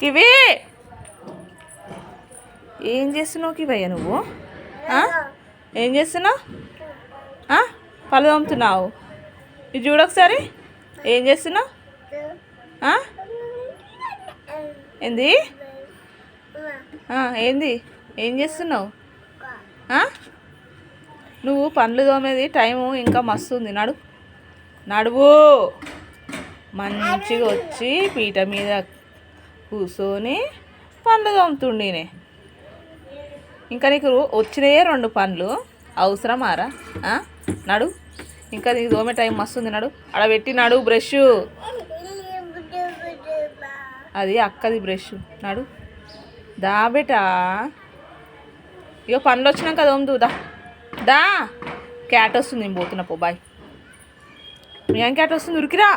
Kiwi ఏం చేస్తున్నావు కివయ్య నువ్వు? ఏం చేస్తున్నావు? పళ్ళు తోముతున్నావు. ఇది చూడొకసారి. ఏం చేస్తున్నావు? ఏంది ఏంది ఏం చేస్తున్నావు? నువ్వు పండ్లు తోమేది టైము ఇంకా మస్తు ఉంది. నడువు మంచిగా వచ్చి పీట మీద కూర్చొని పండ్లు తోముతుండేనే. ఇంకా నీకు వచ్చినాయే 2 పండ్లు అవసరమారా? నడు, ఇంకా నీకు తోమే టైం మస్తు ఉంది. అక్కడ పెట్టి బ్రష్ అది అక్కది బ్రష్. దా బేటా, ఇగో పండ్లు వచ్చినాక తోముదు. దా క్యాట్ వస్తుంది, నేను పోతున్నా. పో బాయ్. ఏం క్యాట్ వస్తుంది? ఉరికిరా.